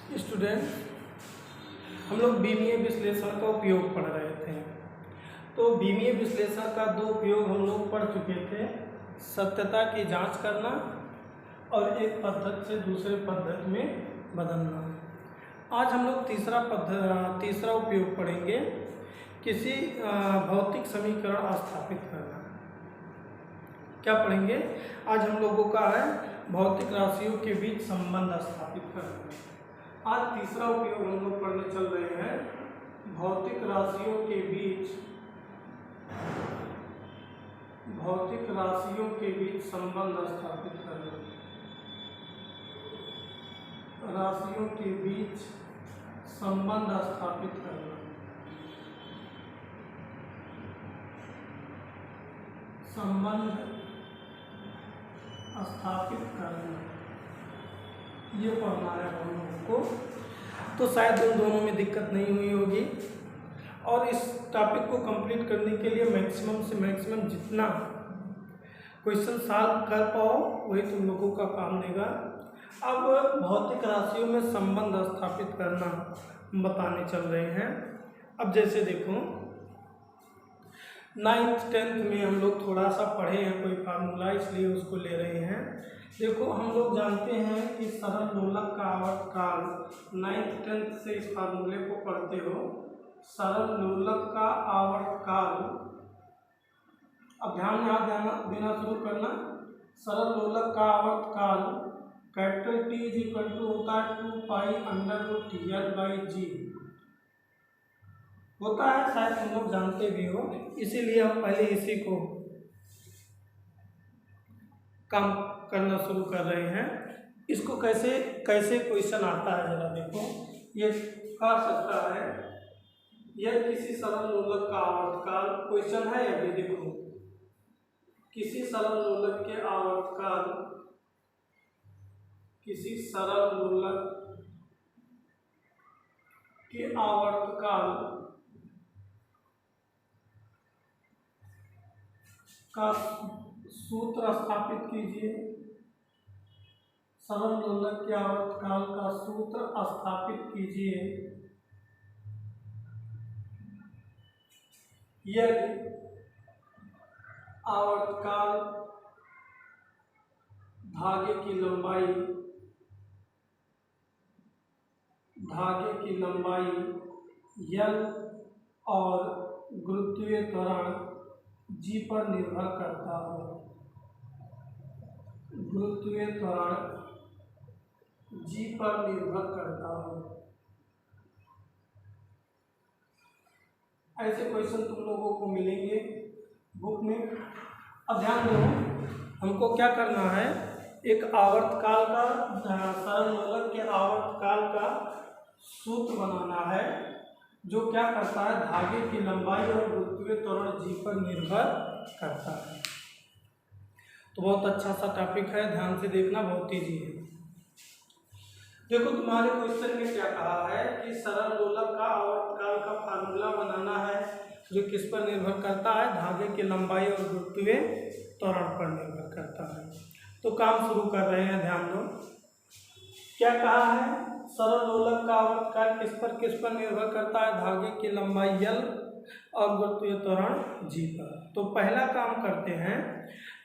Student, हम लोग बीमीय विश्लेषण का उपयोग पढ़ रहे थे। तो बीमीय विश्लेषण का दो उपयोग हम लोग पढ़ चुके थे, सत्यता की जांच करना और एक पद्धति से दूसरे पद्धति में बदलना। आज हम लोग तीसरा उपयोग पढ़ेंगे, किसी भौतिक समीकरण स्थापित करना। क्या पढ़ेंगे? आज हम लोगों का है भौतिक राशियों के बीच संबंध स्थापित करना। आज तीसरा उपयोग हम लोग पढ़ने चल रहे हैं, भौतिक राशियों के बीच संबंध स्थापित करना। राशियों के बीच संबंध स्थापित करना। संबंध स्थापित करना, ये पढ़ना है हम लोगों को। तो शायद उन दोनों में दिक्कत नहीं हुई होगी। और इस टॉपिक को कंप्लीट करने के लिए मैक्सिमम से मैक्सिमम जितना क्वेश्चन सॉल्व कर पाओ वही तुम लोगों का काम देगा। अब भौतिक राशियों में संबंध स्थापित करना बताने चल रहे हैं। अब जैसे देखो, 9th 10th में हम लोग थोड़ा सा पढ़े हैं कोई फार्मूला, इसलिए उसको ले रहे हैं। देखो, हम लोग जानते हैं कि सरल लोलक का आवर्तकाल, 9th 10th से इस फार्मूले को पढ़ते हो। सरल लोलक का आवर्तकाल, अब ध्यान यहाँ देना शुरू करना। सरल लोलक का आवर्तकाल capital T is equal to होता है 2 पाई √L/G होता है, शायद तुम लोग जानते भी हो, इसीलिए हम पहले इसी को काम करना शुरू कर रहे हैं। इसको कैसे क्वेश्चन आता है जरा देखो। ये कह सकता है, यह किसी सरल लोलक का आवर्तकाल, क्वेश्चन है अभी देखो, किसी सरल लोलक के आवर्तकाल, किसी सरल लोलक के आवर्तकाल का सूत्र स्थापित कीजिए। सरल लोलक के आवर्तकाल का सूत्र स्थापित कीजिए। यदि आवर्तकाल धागे की लंबाई L और गुरुत्वीय त्वरण G पर निर्भर करता हो। गुरुत्वीय त्वरण G पर निर्भर करता हो। ऐसे क्वेश्चन तुम लोगों को मिलेंगे बुक में। अब ध्यान दो, हमको क्या करना है, एक आवर्तकाल का, सरल लोलक के आवर्तकाल का सूत्र बनाना है जो क्या करता है, धागे की लंबाई और गुरुत्वीय त्वरण G पर निर्भर करता है। तो बहुत अच्छा सा टॉपिक है, ध्यान से देखना, बहुत ईजी है। देखो, तुम्हारे क्वेश्चन में क्या कहा है कि सरल लोलक का आवर्तकाल का फार्मूला बनाना है जो किस पर निर्भर करता है, धागे की लंबाई और गुरुत्वीय त्वरण पर निर्भर करता है। तो काम शुरू कर रहे हैं, ध्यान दो। क्या कहा है, सरल लोलक का आवर्तकाल किस पर निर्भर करता है, धागे की लंबाई L और गुरुत्वीय त्वरण G पर। तो पहला काम करते हैं,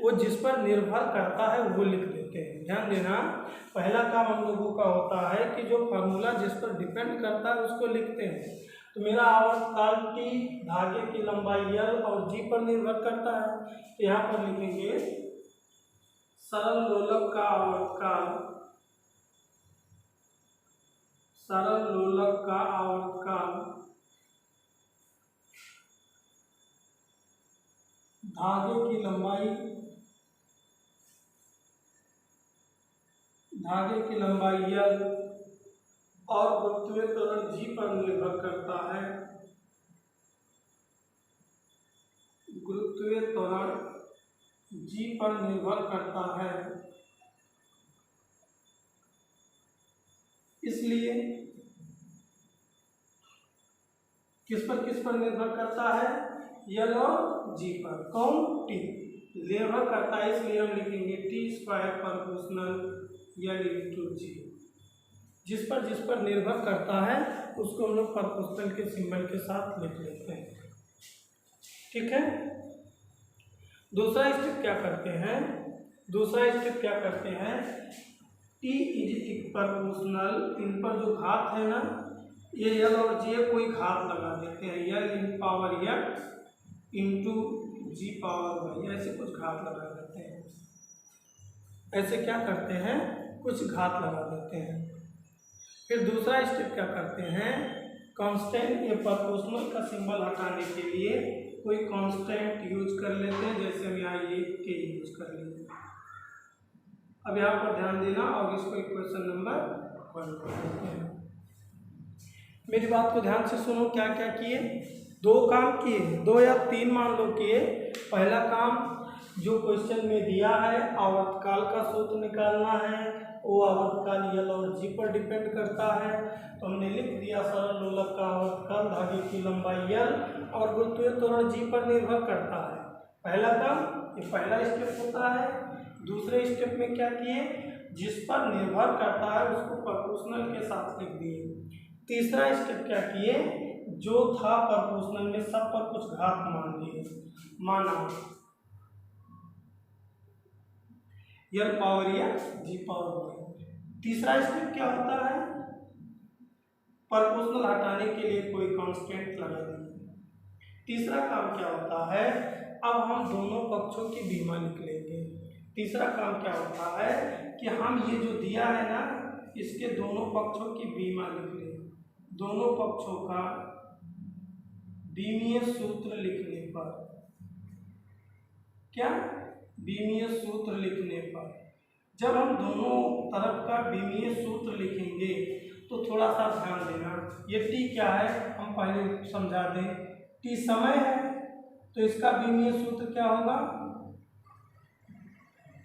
वो जिस पर निर्भर करता है वो लिख देते हैं। ध्यान देना, पहला काम हम लोगों का होता है कि जो फार्मूला जिस पर डिपेंड करता है उसको लिखते हैं। तो मेरा आवर्तकाल T धागे की लंबाई L और G पर निर्भर करता है, तो यहाँ पर लिखेंगे सरल लोलक का आवर्तकाल, सरल लोलक का आवर्तकाल धागे की लंबाई L और गुरुत्वीय त्वरण G पर निर्भर करता है। गुरुत्वीय त्वरण G पर निर्भर करता है, इसलिए किस पर निर्भर करता है, L और G पर। कौन? T निर्भर करता है, इसलिए हम लिखेंगे T² = L × G। जिस पर निर्भर करता है उसको हम लोग प्रोपोर्शनल के सिंबल के साथ लिख लेते हैं। ठीक है। दूसरा स्टेप क्या करते हैं, t इज प्रोपोर्शनल, इन पर जो घात है ना, ये यल और जी कोई घात लगा देते हैं, यल इन पावर x इंटू जी पावर वाई, ऐसे कुछ घात लगा देते हैं। ऐसे क्या करते हैं, कुछ घात लगा देते हैं। फिर दूसरा स्टेप क्या करते हैं, कांस्टेंट ये प्रोपोर्शनल का सिंबल हटाने के लिए कोई कांस्टेंट यूज कर लेते हैं, जैसे हम यहाँ ये के यूज कर लेते हैं। अब यहाँ पर ध्यान देना और इसको इक्वेशन नंबर 1 कर देते हैं। मेरी बात को ध्यान से सुनो, क्या क्या किए, 2 काम किए, 2 या 3 मान लो किए। पहला काम जो क्वेश्चन में दिया है आवर्तकाल का सूत्र निकालना है, वो आवर्तकाल यल और जी पर डिपेंड करता है, तो हमने लिख दिया सरल लोलक का आवर्तकाल धागे की लंबाई यल और गुरुत्वीय त्वरण जी पर निर्भर करता है। पहला काम, ये पहला स्टेप होता है। दूसरे स्टेप में क्या किए, जिस पर निर्भर करता है उसको प्रोपोर्शनल के साथ लिख दिए। तीसरा स्टेप क्या किए, जो था प्रोपोर्शनल में सब पर कुछ घात मान दिए, माना यल पावर एक्स जी पावर वाई। तीसरा स्टेप क्या होता है, प्रोपोर्शनल हटाने के लिए कोई कांस्टेंट लगा देंगे। तीसरा काम क्या होता है, अब हम दोनों पक्षों की बीमा निकलेंगे। तीसरा काम क्या होता है कि हम ये जो दिया है ना, इसके दोनों पक्षों की बीमा लिख लें। दोनों पक्षों का बीमीय सूत्र लिखने पर, क्या बीमीय सूत्र लिखने पर, जब हम दोनों तरफ का बीमीय सूत्र लिखेंगे तो थोड़ा सा ध्यान देना। ये टी क्या है हम पहले समझा दें, टी समय है तो इसका बीमीय सूत्र क्या होगा,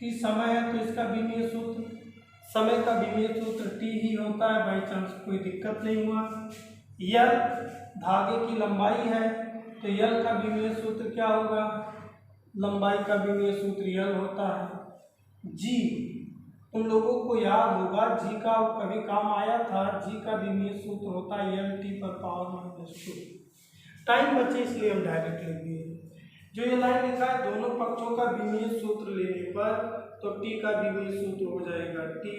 टी समय है तो इसका बीमीय सूत्र, समय का बीमीय सूत्र टी ही होता है, बाई चांस कोई दिक्कत नहीं हुआ। यल धागे की लंबाई है तो यल का बीमीय सूत्र क्या होगा, लंबाई का बीमीय सूत्र यल होता है। जी तुम लोगों को याद होगा, जी का कभी काम आया था, जी का बीमीय सूत्र होता है यल टी पर पावर -2। टाइम बचे इसलिए हम डायरेक्ट लिख दिए। जो ये लाइन लिखा है दोनों पक्षों का बीमीय सूत्र लेने पर, तो टी का बीमीय सूत्र हो जाएगा टी,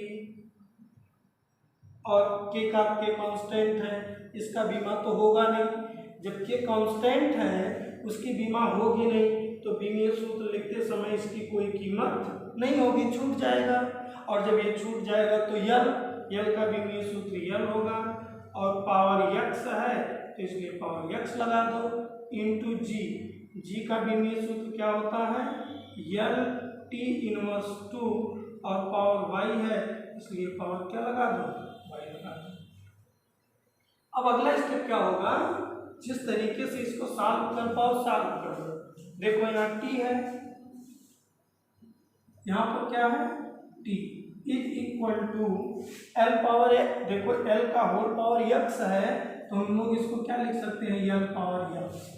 और के का के कांस्टेंट है, इसका बीमा तो होगा नहीं, जब के कांस्टेंट है उसकी बीमा होगी नहीं, तो बीमीय सूत्र लिखते समय इसकी कोई कीमत नहीं होगी, छूट जाएगा। और जब ये छूट जाएगा तो यल का बीमीय सूत्र यल होगा, और पावर यक्स है तो इसलिए पावर यक्स लगा दो, इंटू जी का बीमीय सूत्र क्या होता है, यल टी इनवर्स 2, और पावर वाई है इसलिए पावर क्या लगा दो, वाई लगा दो। अब अगला स्टेप क्या होगा, जिस तरीके से इसको सॉल्व कर पाओ सॉल्व कर दो। देखो यहाँ टी है, यहाँ पर क्या है T is equal to L power X, देखो एल का होल पावर यक्स है तो हम लोग इसको क्या लिख सकते हैं, L power x.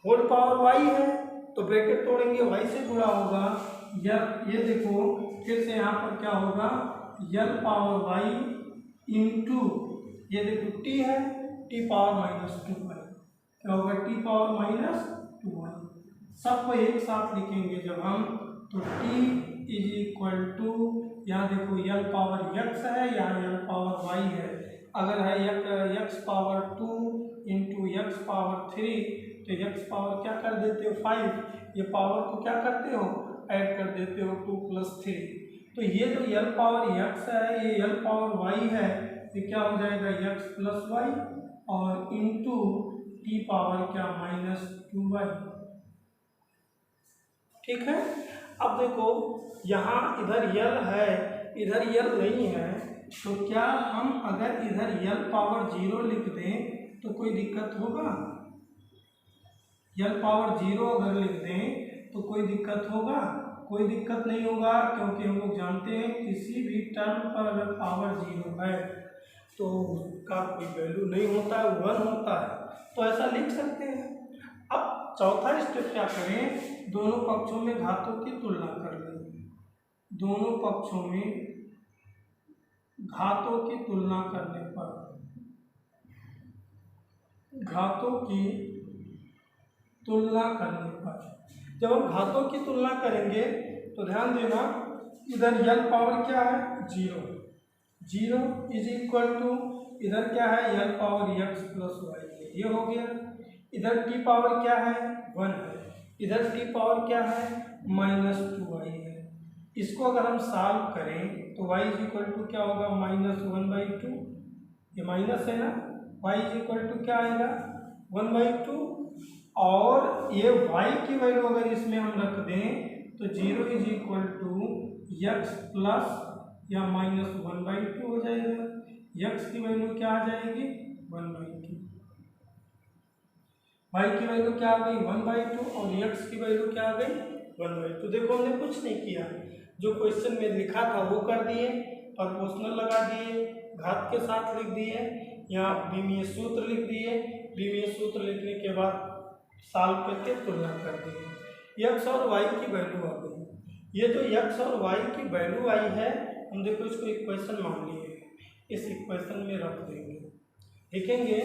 Whole power Y है तो ब्रैकेट तोड़ेंगे, वाई से गुणा होगा, ये देखो फिर से यहाँ पर क्या होगा, यल पावर वाई इंटू ये देखो टी है, टी पावर -2 है, क्या होगा टी पावर -2 है। सबको एक साथ लिखेंगे जब हम, तो टी इज इक्वल टू, यहाँ देखो यल पावर यक्स है, यहाँ यल पावर वाई है, अगर है x power 2 into x power 3 तो यक्स पावर क्या कर देते हो 5, ये पावर को क्या करते हो ऐड कर देते हो 2 + 3, तो ये जो यल पावर यक्स है ये यल पावर वाई है, ये क्या हो जाएगा यक्स प्लस वाई, और इंटू टी पावर क्या -2y। ठीक है। अब देखो यहाँ इधर यल है इधर यल नहीं है, तो क्या हम अगर इधर यल पावर 0 लिख दें तो कोई दिक्कत होगा, यल पावर 0 अगर लिख दें तो कोई दिक्कत होगा, कोई दिक्कत नहीं होगा, क्योंकि हम लोग जानते हैं किसी भी टर्म पर अगर पावर 0 है तो उसका कोई वैल्यू नहीं होता है, 1 होता है, तो ऐसा लिख सकते हैं। अब चौथा स्टेप क्या करें, दोनों पक्षों में घातों की तुलना कर लें, दोनों पक्षों में घातों की तुलना करने पर, घातों की तुलना करने पर, जब हम घातों की तुलना करेंगे तो ध्यान देना इधर n पावर क्या है 0, 0 इज इक्वल टू इधर क्या है n power x plus Y, ये हो गया। इधर t पावर क्या है 1 है, इधर t पावर क्या है -2y है। इसको अगर हम सॉल्व करें तो y इज इक्वल टू क्या होगा -1/2, ये माइनस है ना, y इज इक्वल टू क्या आएगा 1/2, और ये y की वैल्यू अगर इसमें हम रख दें तो 0 is equal to x plus या -1/2 हो जाएगा। x की वैल्यू क्या आ जाएगी 1/2, y की वैल्यू क्या आ गई 1/2 और x की वैल्यू क्या आ गई 1/2। देखो हमने कुछ नहीं किया, जो क्वेश्चन में लिखा था वो कर दिए, प्रपोर्शनल लगा दिए, घात के साथ लिख दिए, यहाँ बीमीय सूत्र लिख दिए, बीमीय सूत्र लिखने के बाद सॉल्व करके तुलना कर दी, x और y की वैल्यू आ गई। ये जो x और y की वैल्यू आई है, हम देखो इसको इक्वेशन मान लिए, इस इक्वेशन में रख देंगे, लिखेंगे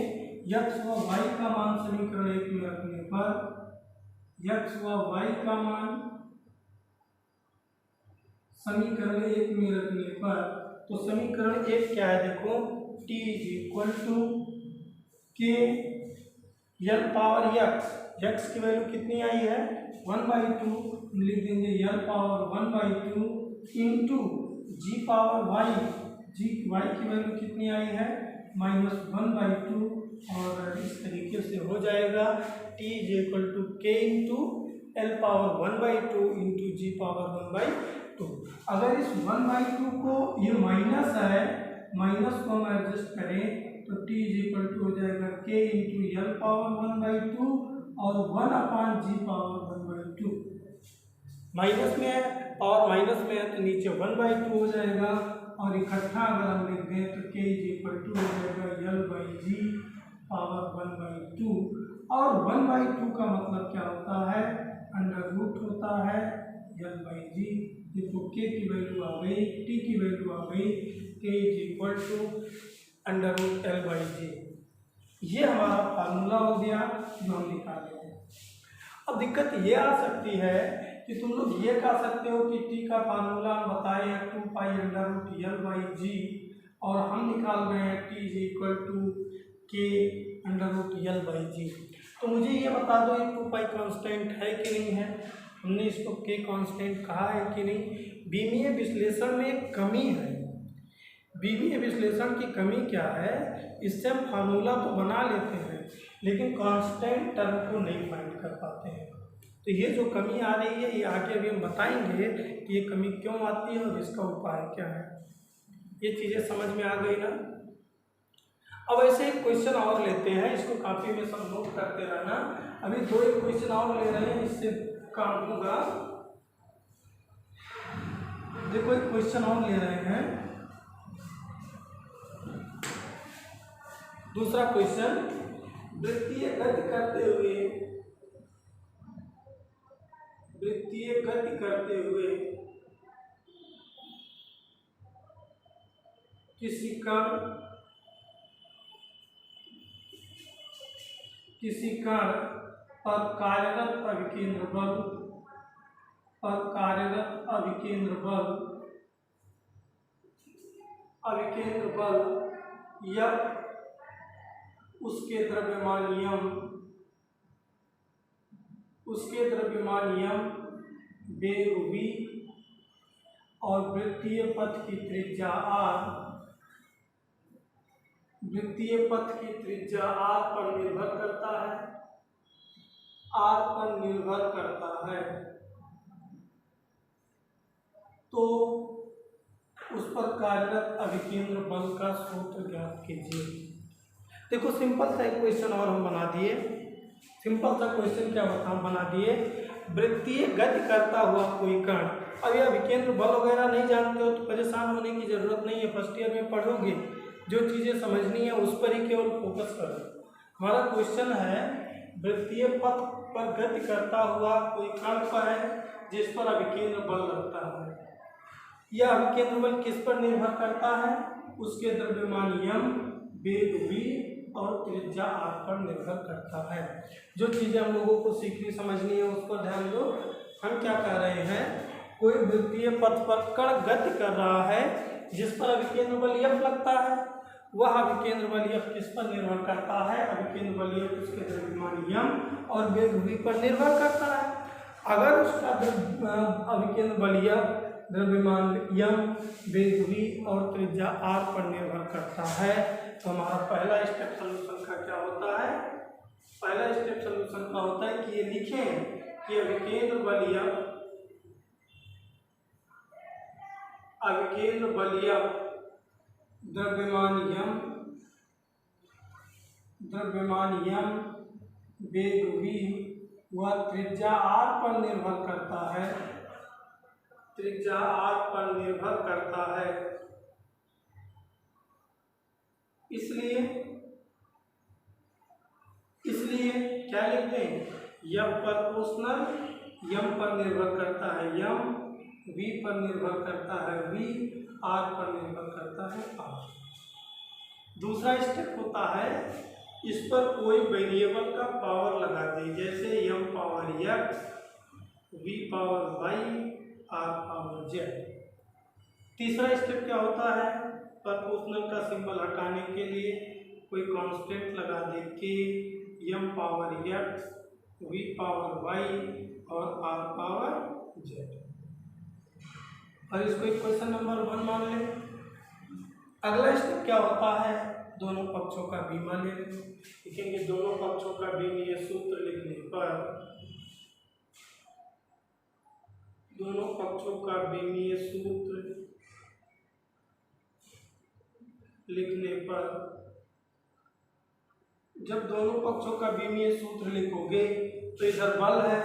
x व y का मान समीकरण 1 में रखने पर, x व y का मान समीकरण 1 में रखने पर, तो समीकरण 1 क्या है देखो t इज इक्वल टू के l पावर x की वैल्यू कितनी आई है 1/2, लिख देंगे l power 1/2 into g power y, y की वैल्यू कितनी आई है -1/2, और इस तरीके से हो जाएगा t इज इक्वल टू के इंटू l पावर 1/2 इंटू जी पावर 1/2। अगर इस 1/2 को, ये माइनस है, माइनस को हम एडजस्ट करें तो t इज इक्वल टू हो जाएगा k इंटू एल पावर 1/2 और 1/g पावर 1/2। माइनस में है, पावर माइनस में है तो नीचे 1/2 हो जाएगा, और इकट्ठा अगर हम लिख दें तो k इज इक्वल टू हो जाएगा l/g पावर 1/2, और 1/2 का मतलब क्या होता है अंडर रूट होता है l/g। देखो k की वैल्यू आ गई, t की वैल्यू आ गई, k is equal to under root l/g। ये हमारा फार्मूला हो गया जो हम निकाले हैं। अब दिक्कत ये आ सकती है कि तुम लोग ये कह सकते हो कि t का फार्मूला हम बताए हैं 2 अंडर रूट l/g, और हम निकाल रहे हैं t is equal to k under root l/g। तो मुझे ये बता दो ये 2 कांस्टेंट है कि नहीं है, हमने इसको k कांस्टेंट कहा है कि नहीं। बीमीय विश्लेषण में एक कमी है, बीमीय विश्लेषण की कमी क्या है, इससे हम फार्मूला तो बना लेते हैं लेकिन कांस्टेंट टर्म को नहीं फाइंड कर पाते हैं। तो ये जो कमी आ रही है ये आगे अभी हम बताएंगे कि ये कमी क्यों आती है और इसका उपाय क्या है। ये चीज़ें समझ में आ गई ना। अब ऐसे एक क्वेश्चन और लेते हैं, इसको कॉपी में सब नोट करते रहना। अभी 2 एक क्वेश्चन और ले रहे हैं, इससे काम होगा। देखो एक क्वेश्चन और ले रहे हैं, दूसरा क्वेश्चन, वृत्तीय गति करते हुए, वृत्तीय गति करते हुए किसी कण पर कार्यरत अभिकेंद्र बल, पर कार्यरत अभिकेंद्र बल या उसके द्रव्यमान यम, वेग v और वृत्तीय पथ की त्रिज्या r, वृत्तीय पथ की त्रिज्या r पर निर्भर करता है, r पर निर्भर करता है, तो उस पर कार्यरत अभिकेंद्र बल का सूत्र ज्ञात कीजिए। देखो सिंपल सा एक क्वेश्चन और हम बना दिए, सिंपल सा क्वेश्चन क्या बना दिए, वृत्तीय गति करता हुआ कोई कण। अब यह विकेंद्र बल वगैरह नहीं जानते हो तो परेशान होने की जरूरत नहीं है, फर्स्ट ईयर में पढ़ोगे, जो चीज़ें समझनी है उस पर ही केवल फोकस करो। हमारा क्वेश्चन है वृत्तीय पथ पर गति करता हुआ कोई कण पर है जिस पर अभिकेंद्र बल लगता है। यह अभिकेंद्र बल किस पर निर्भर करता है, उसके द्रव्यमान यम, वेग v और त्रिज्या r पर निर्भर करता है। जो चीज़ें हम लोगों को सीखनी समझनी है उस पर ध्यान दो। हम क्या कह रहे हैं, कोई वृत्तीय पथ पर कण गति कर रहा है जिस पर अभिकेंद्र बल F लगता है, वह अभिकेंद्र बल F किस पर निर्भर करता है, अभिकेंद्र बल F उसके द्रव्यमान यम और वेग v पर निर्भर करता है। अगर उसका अभिकेंद्र बल F द्रव्यमान यम, वेग v और त्रिज्या r पर निर्भर करता है तो हमारा पहला स्टेप सॉल्यूशन का क्या होता है, पहला स्टेप सॉल्यूशन का होता है कि ये लिखें कि अभिकेंद्र बल F, अभिकेंद्र बल F द्रव्यमान यम, वेग v व त्रिज्या r पर निर्भर करता है, त्रिज्या r पर निर्भर करता है। इसलिए क्या लिखते हैं, यम प्रोपोर्शनल यम पर निर्भर करता है यम, v पर निर्भर करता है v, r पर निर्भर करता है r। दूसरा स्टेप होता है इस पर कोई वेरिएबल का पावर लगा दें, जैसे M power x, v power y, r power z। तीसरा स्टेप क्या होता है, प्रोपोर्शनल का सिंबल हटाने के लिए कोई कांस्टेंट लगा दे के M power x, v power y और r पावर z, और इसको इक्वेशन नंबर 1 मान लें। अगला स्टेप क्या होता है, दोनों पक्षों का बीमा ले लें। लिखेंगे दोनों पक्षों का बीमीय सूत्र लिखने पर, दोनों पक्षों का बीमीय सूत्र लिखने पर, जब दोनों पक्षों का बीमीय सूत्र लिखोगे तो इधर बल है,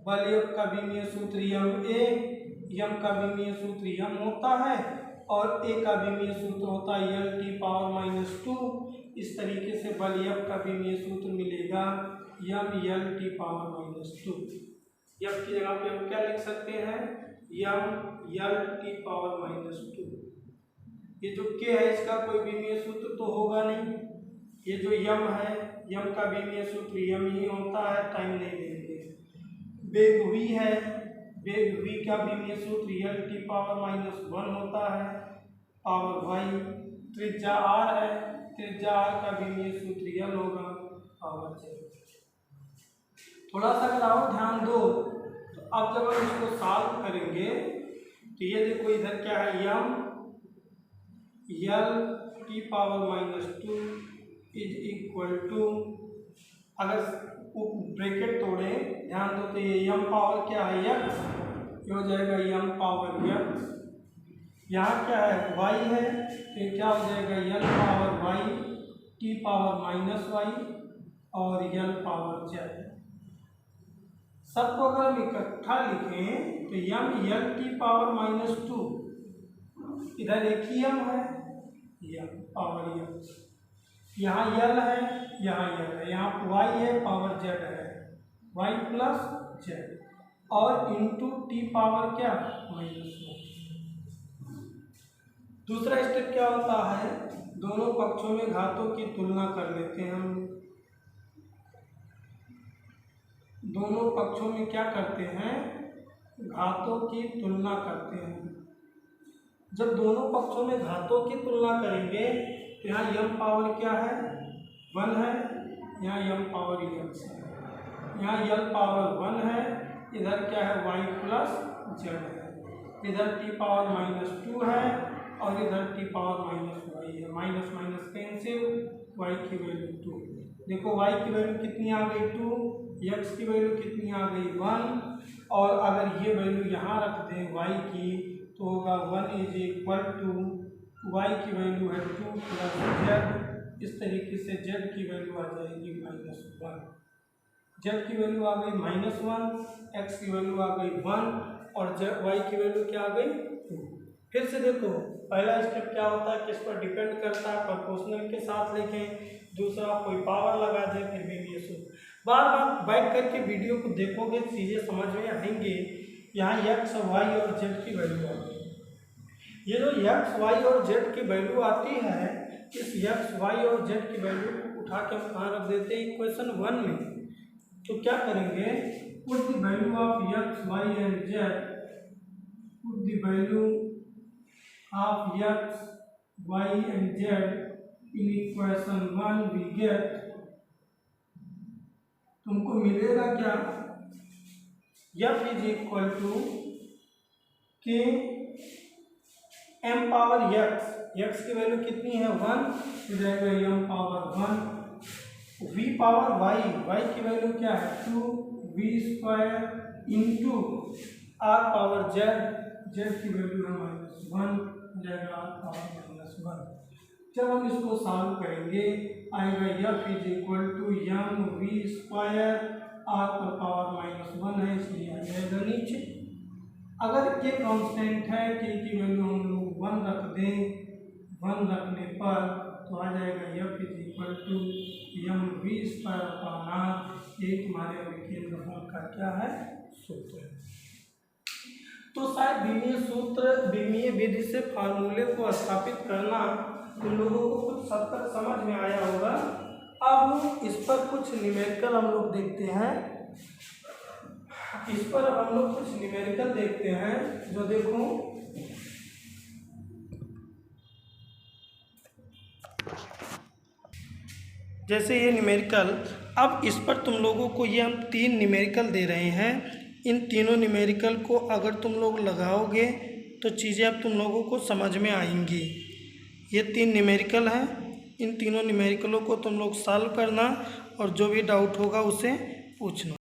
बल F का बीमीय सूत्र यम ए, यम का बीमीय सूत्र यम होता है और ए का बीमीय सूत्र होता है यल टी पावर -2। इस तरीके से बल F का बीमीय सूत्र मिलेगा यम यल टी पावर -2। F की जगह पे हम क्या लिख सकते हैं, यम यल टी पावर -2। ये जो k है इसका कोई बीमीय सूत्र तो होगा नहीं, ये जो यम है यम का बीमीय सूत्र यम ही होता है, टाइम नहीं देंगे। वेग v है, वेग v का बीमीय सूत्र यल टी पावर -1 होता है पावर y। त्रिज्या r है, त्रिज्या r का बीमीय सूत्र यल होगा पावर z। थोड़ा सा अगर और ध्यान दो तो अब जब हम इसको सॉल्व करेंगे तो ये देखो इधर क्या है, M L T power -2 is equal to, अगर ब्रैकेट तोड़े ध्यान दो तो ये यम पावर क्या है x, ये हो जाएगा यम पावर x, यहाँ क्या है y है तो क्या हो जाएगा L power y T power -y और यल पावर z। सबको अगर हम इकट्ठा लिखें तो यम यल टी पावर -2, इधर एक ही यम है यम पावर यम, यहाँ यल है यहाँ यल है, यहाँ y है पावर z है y प्लस z और इंटू टी पावर क्या -1। दूसरा स्टेप क्या होता है, दोनों पक्षों में घातों की तुलना कर लेते हैं हम। दोनों पक्षों में क्या करते हैं, घातों की तुलना करते हैं। जब दोनों पक्षों में घातों की तुलना करेंगे तो यहाँ यम पावर क्या है 1 है, यहाँ यम पावर x है, यहाँ यल पावर 1 है, इधर क्या है y प्लस z है, इधर t पावर -2 है और इधर t पावर -y है। माइनस माइनस कैंसिल, y की वैल्यू 2। देखो y की वैल्यू कितनी आ गई 2, x की वैल्यू कितनी आ गई 1, और अगर ये वैल्यू यहाँ रख दें y की तो होगा 1 इज इक्वल टू y की वैल्यू है 2 प्लस z। इस तरीके से z की वैल्यू आ जाएगी -1, z की वैल्यू आ गई -1, x की वैल्यू आ गई 1 और y की वैल्यू क्या आ गई 2। फिर से देखो पहला स्टेप क्या होता है, किस पर डिपेंड करता है, प्रोपोर्शनल के साथ लिखें। दूसरा कोई पावर लगा दे, फिर भी ये सूत्र बार बार बैठ करके वीडियो को देखोगे चीज़ें समझ में आएंगे। यहाँ x y और z की वैल्यू आ गई, ये जो एक्स वाई और जेड की वैल्यू आती है, इस एक्स वाई और जेड की वैल्यू को उठा के हम कहाँ रख देते हैं, इक्वेशन 1 में। तो क्या करेंगे, put the value of X Y and Z, put the value of X Y and Z in equation 1 we get, तुमको मिलेगा क्या, f is equal to K m power x की वैल्यू कितनी है 1, तो जाएगा m power 1, v power y की value क्या है 2, v square into r power z की वैल्यू है -1, जाएगा r पावर -1। जब हम इसको सॉल्व करेंगे आएगा f is equal to m v square, r पर पावर -1 है इसलिए आ जाएगा नीचे। अगर के कांस्टेंट है, के की वैल्यू हम लोग 1 रख दें, 1 रखने पर तो आ जाएगा f is equal to m v square upon r, ये तुम्हारे अभिकेंद्र कोण का क्या है, सूत्र है। तो शायद विमीय विधि से फार्मूले को स्थापित करना तुम लोगों को कुछ हद तक समझ में आया होगा। अब इस पर कुछ न्यूमेरिकल हम लोग देखते हैं, इस पर हम लोग कुछ न्यूमेरिकल देखते हैं, जो देखो जैसे ये न्यूमेरिकल, अब इस पर तुम लोगों को ये हम 3 न्यूमेरिकल दे रहे हैं, इन तीनों न्यूमेरिकल को अगर तुम लोग लगाओगे तो चीज़ें अब तुम लोगों को समझ में आएंगी। ये 3 न्यूमेरिकल हैं, इन तीनों न्यूमेरिकलों को तुम लोग सॉल्व करना और जो भी डाउट होगा उसे पूछना।